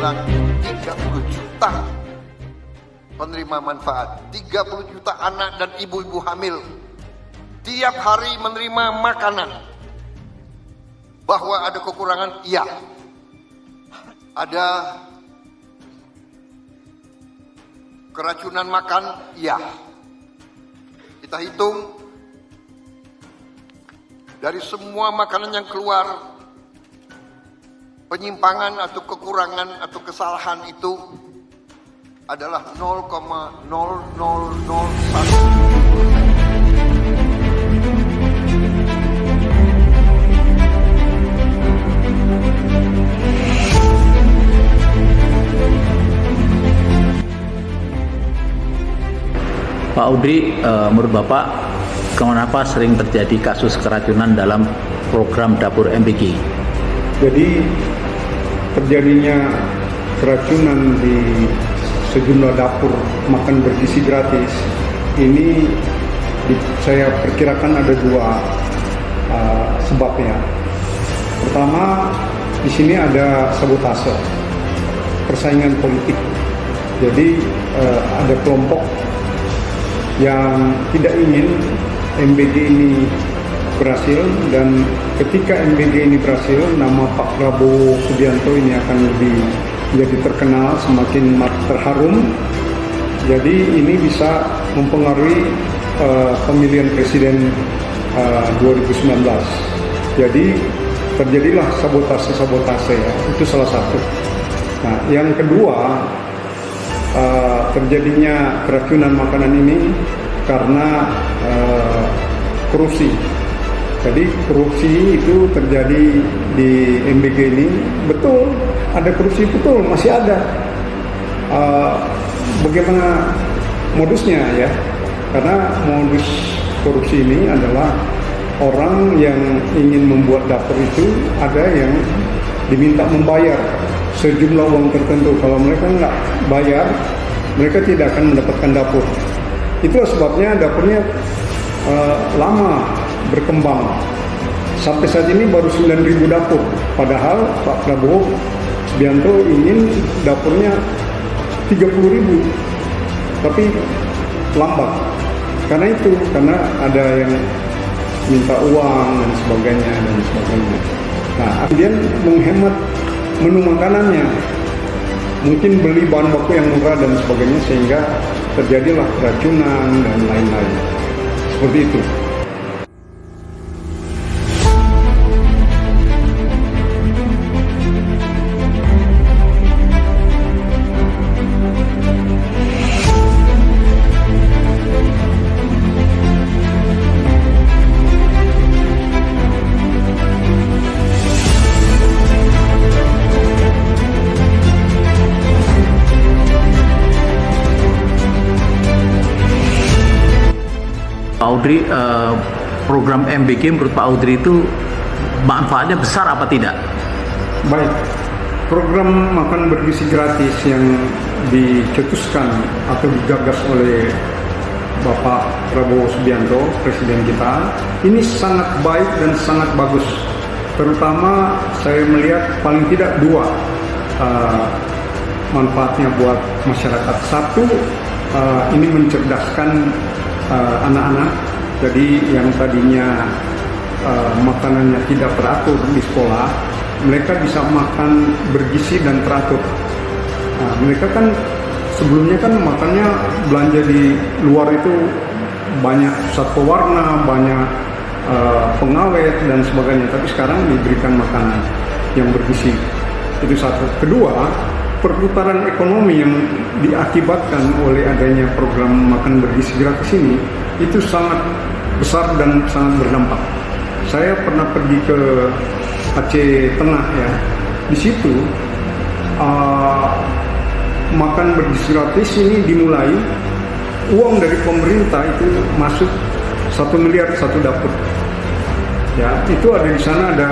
bilang 30 juta penerima manfaat, 30 juta anak dan ibu-ibu hamil tiap hari menerima makanan. Bahwa ada kekurangan, iya. Ada keracunan makan, iya. Kita hitung dari semua makanan yang keluar, penyimpangan atau kekurangan atau kesalahan itu adalah 0,0001%. Pak Audrey, menurut Bapak, kenapa sering terjadi kasus keracunan dalam program dapur MBG? Jadi terjadinya keracunan di sejumlah dapur makan bergizi gratis ini saya perkirakan ada dua sebabnya. Pertama, di sini ada sabotase, persaingan politik. Jadi ada kelompok yang tidak ingin MBG ini berhasil, dan ketika MBG ini berhasil, nama Pak Prabowo Subianto ini akan lebih menjadi terkenal, semakin terharum. Jadi ini bisa mempengaruhi pemilihan presiden 2019. Jadi terjadilah sabotase ya, itu salah satu. Nah, yang kedua, terjadinya keracunan makanan ini karena korupsi. Jadi korupsi itu terjadi di MBG ini, betul ada korupsi, betul masih ada. Bagaimana modusnya ya? Karena modus korupsi ini adalah orang yang ingin membuat dapur itu ada yang diminta membayar sejumlah uang tertentu. Kalau mereka nggak bayar, mereka tidak akan mendapatkan dapur. Itulah sebabnya dapurnya lama berkembang. Sampai saat ini baru 9.000 dapur. Padahal Pak Prabowo Subianto ingin dapurnya 30.000. Tapi lambat. Karena ada yang minta uang dan sebagainya. Nah, kemudian menghemat menu makanannya, mungkin beli bahan baku yang murah dan sebagainya, sehingga terjadilah keracunan dan lain-lain. Seperti itu. Pak Audrey, program MBG menurut Pak Audrey itu manfaatnya besar apa tidak? Baik, program makan bergizi gratis yang dicetuskan atau digagas oleh Bapak Prabowo Subianto, Presiden kita, ini sangat baik dan sangat bagus. Terutama saya melihat paling tidak dua manfaatnya buat masyarakat. Satu, ini mencerdaskan anak-anak. Jadi yang tadinya makanannya tidak teratur di sekolah, mereka bisa makan bergizi dan teratur. Nah, mereka kan sebelumnya kan makannya belanja di luar itu banyak satwa warna, banyak pengawet dan sebagainya. Tapi sekarang diberikan makanan yang bergizi. Itu satu. Kedua, perputaran ekonomi yang diakibatkan oleh adanya program makan bergizi gratis ini itu sangat besar dan sangat berdampak. Saya pernah pergi ke Aceh Tengah ya, di situ makan bergizi gratis ini dimulai, uang dari pemerintah itu masuk 1 miliar satu dapur. Ya, itu ada di sana ada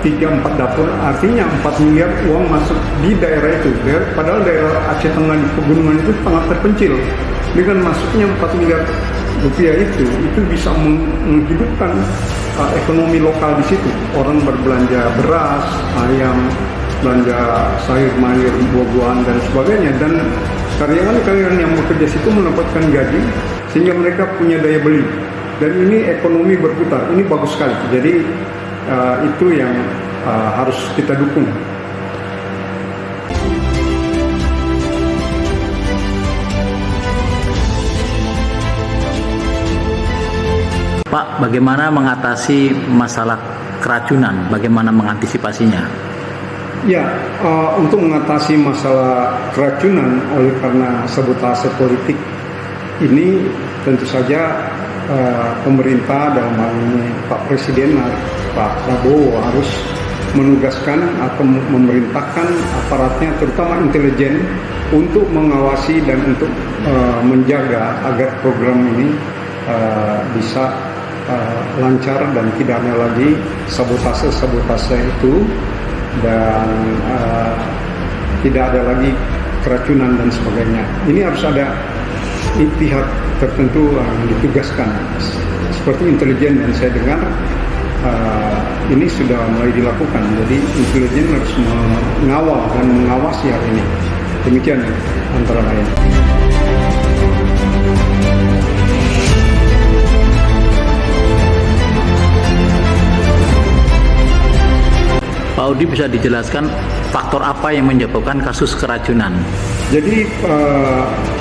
3-4 dapur, artinya 4 miliar uang masuk di daerah itu. Padahal daerah Aceh Tengah di pegunungan itu sangat terpencil. Dengan masuknya 4 miliar rupiah itu bisa menghidupkan ekonomi lokal di situ. Orang berbelanja beras, ayam, belanja sayur mayur, buah-buahan dan sebagainya, dan karyawan-karyawan yang bekerja situ mendapatkan gaji sehingga mereka punya daya beli, dan ini ekonomi berputar. Ini bagus sekali. Jadi itu yang harus kita dukung. Pak, bagaimana mengatasi masalah keracunan? Bagaimana mengantisipasinya? Ya, untuk mengatasi masalah keracunan oleh karena sabotase politik ini tentu saja pemerintah dalam hal ini Pak Presiden, Pak Prabowo harus menugaskan atau memerintahkan aparatnya terutama intelijen untuk mengawasi dan untuk menjaga agar program ini bisa lancar dan tidak ada lagi sabotase itu, dan tidak ada lagi keracunan dan sebagainya. Ini harus ada pihak tertentu yang ditugaskan seperti intelijen, dan saya dengar ini sudah mulai dilakukan. Jadi intelijen harus mengawal dan mengawasi hal ini. Demikian antara lain. Pak Audi, bisa dijelaskan faktor apa yang menyebabkan kasus keracunan? Jadi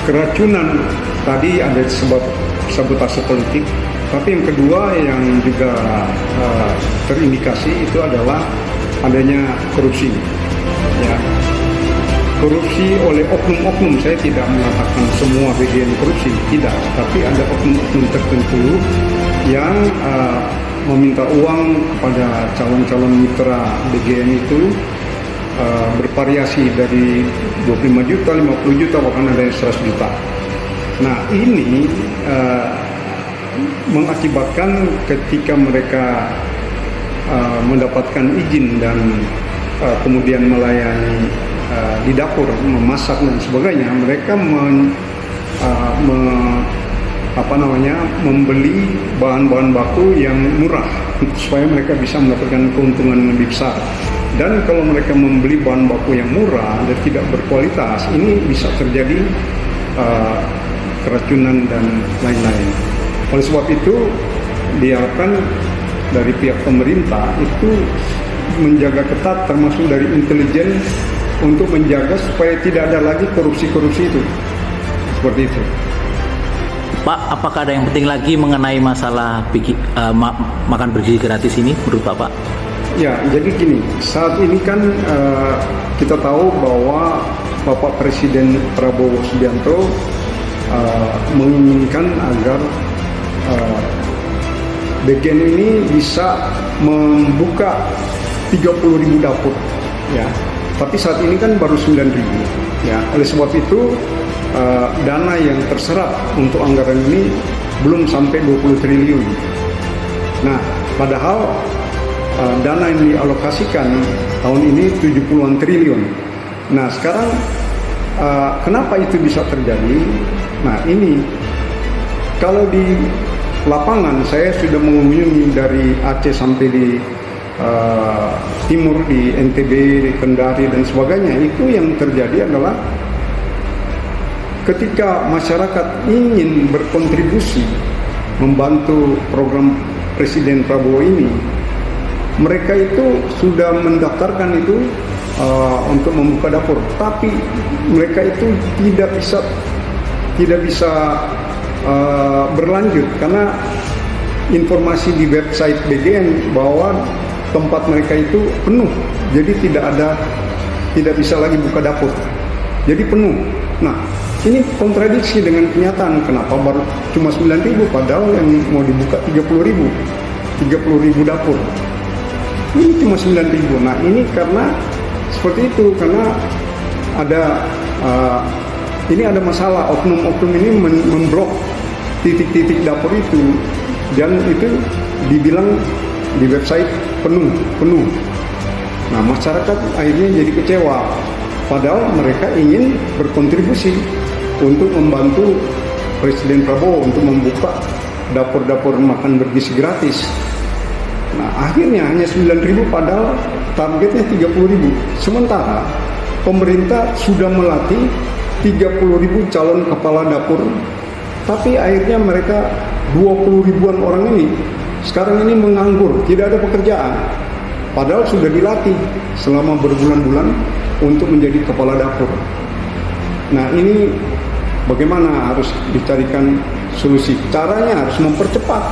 keracunan tadi ada sebab sabotase politik, tapi yang kedua yang juga terindikasi itu adalah adanya korupsi. Ya, korupsi oleh oknum-oknum. Saya tidak mengatakan semua BGN korupsi, tidak, tapi ada oknum-oknum tertentu yang meminta uang kepada calon-calon mitra BGN itu bervariasi dari 25 juta, 50 juta, bahkan ada yang 100 juta. Nah, ini mengakibatkan ketika mereka mendapatkan izin dan kemudian melayani di dapur, memasak dan sebagainya, mereka membeli bahan-bahan baku yang murah supaya mereka bisa mendapatkan keuntungan lebih besar. Dan kalau mereka membeli bahan baku yang murah dan tidak berkualitas, ini bisa terjadi keracunan dan lain-lain. Oleh sebab itu diharapkan dari pihak pemerintah itu menjaga ketat, termasuk dari intelijen, untuk menjaga supaya tidak ada lagi korupsi-korupsi itu. Seperti itu. Pak, apakah ada yang penting lagi mengenai masalah makan bergizi gratis ini menurut Bapak? Ya, jadi gini, saat ini kan kita tahu bahwa Bapak Presiden Prabowo Subianto menginginkan agar BGN ini bisa membuka 30.000 dapur, ya. Tapi saat ini kan baru 9.000, ya. Oleh sebab itu dana yang terserap untuk anggaran ini belum sampai 20 triliun. Nah, padahal dana yang dialokasikan tahun ini 70-an triliun. Nah, sekarang kenapa itu bisa terjadi? Nah, ini kalau di lapangan saya sudah mengunjungi dari Aceh sampai di timur, di NTB, di Kendari dan sebagainya. Itu yang terjadi adalah ketika masyarakat ingin berkontribusi membantu program Presiden Prabowo ini, mereka itu sudah mendaftarkan itu untuk membuka dapur, tapi mereka itu tidak bisa berlanjut karena informasi di website BGN bahwa tempat mereka itu penuh, jadi tidak bisa lagi buka dapur, jadi penuh. Nah, ini kontradiksi dengan kenyataan. Kenapa baru cuma 9.000 padahal yang mau dibuka 30.000 dapur. Ini cuma 9.000. Nah, ini karena seperti itu, karena ada masalah. Oknum-oknum ini memblok titik-titik dapur itu, dan itu dibilang di website penuh. Nah, masyarakat akhirnya jadi kecewa. Padahal mereka ingin berkontribusi untuk membantu Presiden Prabowo untuk membuka dapur-dapur makan bergizi gratis. Nah, akhirnya hanya 9.000 padahal targetnya 30.000. Sementara pemerintah sudah melatih 30.000 calon kepala dapur, tapi akhirnya mereka 20 ribuan orang ini sekarang ini menganggur, tidak ada pekerjaan. Padahal sudah dilatih selama berbulan-bulan untuk menjadi kepala dapur. Nah, ini bagaimana harus dicarikan solusi? Caranya harus mempercepat.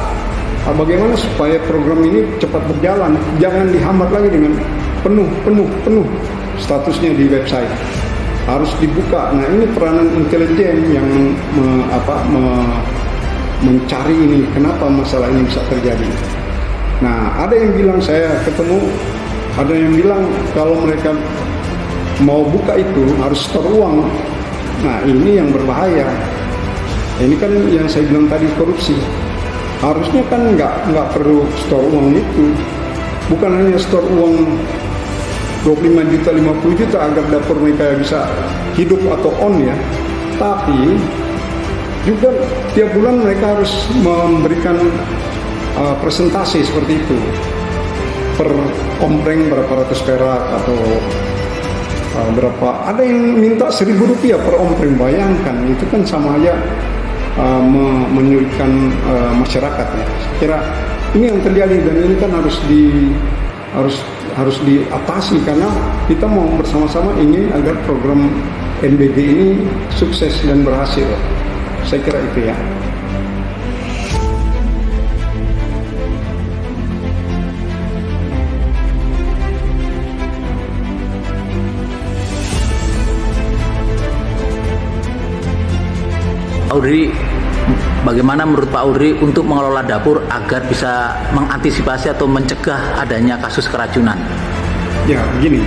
Bagaimana supaya program ini cepat berjalan, jangan dihambat lagi dengan penuh statusnya di website. Harus dibuka. Nah, ini peranan intelijen yang mencari ini, kenapa masalah ini bisa terjadi. Nah, ada yang bilang, saya ketemu, ada yang bilang kalau mereka mau buka itu harus store uang. Nah, ini yang berbahaya. Ini kan yang saya bilang tadi, korupsi. Harusnya kan nggak perlu store uang itu. Bukan hanya store uang 25 juta, 50 juta agar dapur mereka bisa hidup atau on ya. Tapi juga tiap bulan mereka harus memberikan presentasi seperti itu. Per ompreng berapa ratus perak atau berapa. Ada yang minta 1.000 rupiah per ompreng. Bayangkan, itu kan sama aja menyulitkan masyarakat ya. Saya kira ini yang terjadi dan ini kan harus diatasi karena kita mau bersama-sama ingin agar program NBG ini sukses dan berhasil. Saya kira itu ya. Audrey, bagaimana menurut Pak Audrey untuk mengelola dapur agar bisa mengantisipasi atau mencegah adanya kasus keracunan? Ya, begini,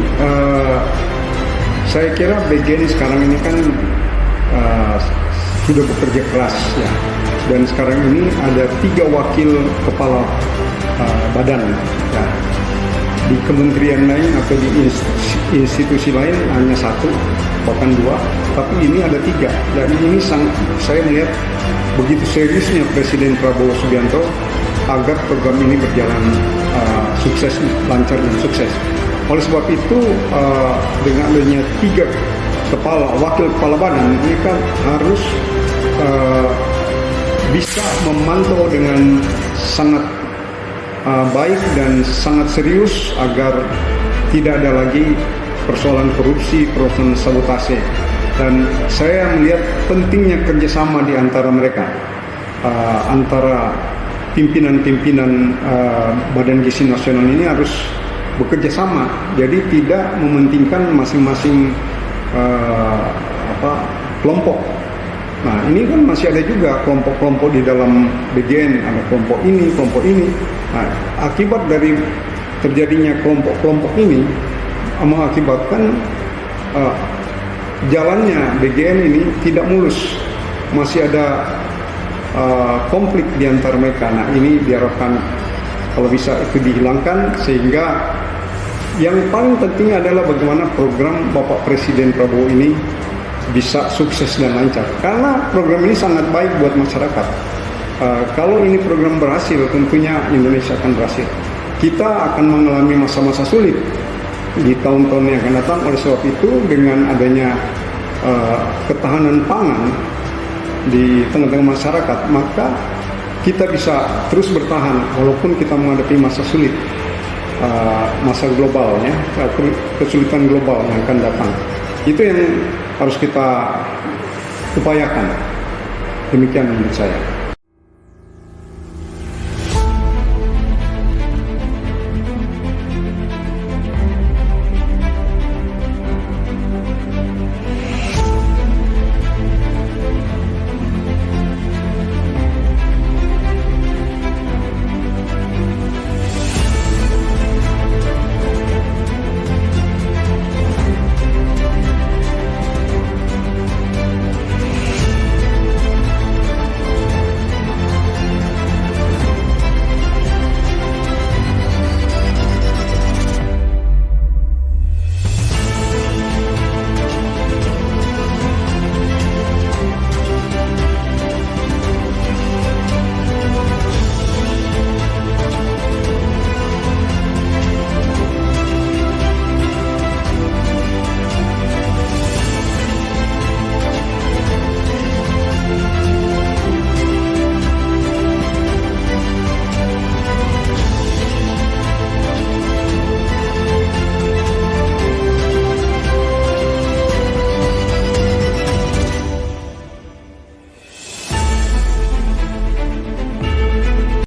saya kira BGN sekarang ini kan sudah bekerja keras ya, dan sekarang ini ada 3 wakil kepala badan ya. Di kementerian lain atau di institusi lain hanya 1, bahkan 2, tapi ini ada 3. Dan ini saya melihat begitu seriusnya Presiden Prabowo Subianto agar program ini berjalan sukses, lancar dan sukses. Oleh sebab itu dengan adanya 3 wakil kepala badan, ini kan harus bisa memantau dengan sangat baik dan sangat serius agar tidak ada lagi persoalan korupsi, persoalan sabotase. Dan saya melihat pentingnya kerjasama di antara mereka, antara pimpinan-pimpinan Badan Gizi Nasional ini harus bekerja sama. Jadi tidak mementingkan masing-masing kelompok. Nah, ini kan masih ada juga kelompok-kelompok di dalam BGN, ada kelompok ini. Nah, akibat dari terjadinya kelompok-kelompok ini mengakibatkan jalannya BGN ini tidak mulus, masih ada konflik di antara mereka. Nah, ini diharapkan kalau bisa itu dihilangkan, sehingga yang paling penting adalah bagaimana program Bapak Presiden Prabowo ini bisa sukses dan lancar. Karena program ini sangat baik buat masyarakat. Kalau ini program berhasil, tentunya Indonesia akan berhasil. Kita akan mengalami masa-masa sulit di tahun-tahun yang akan datang. Oleh sebab itu, dengan adanya ketahanan pangan di tengah-tengah masyarakat, maka kita bisa terus bertahan walaupun kita menghadapi masa sulit, masa globalnya, kesulitan global yang akan datang. Itu yang harus kita upayakan. Demikian menurut saya.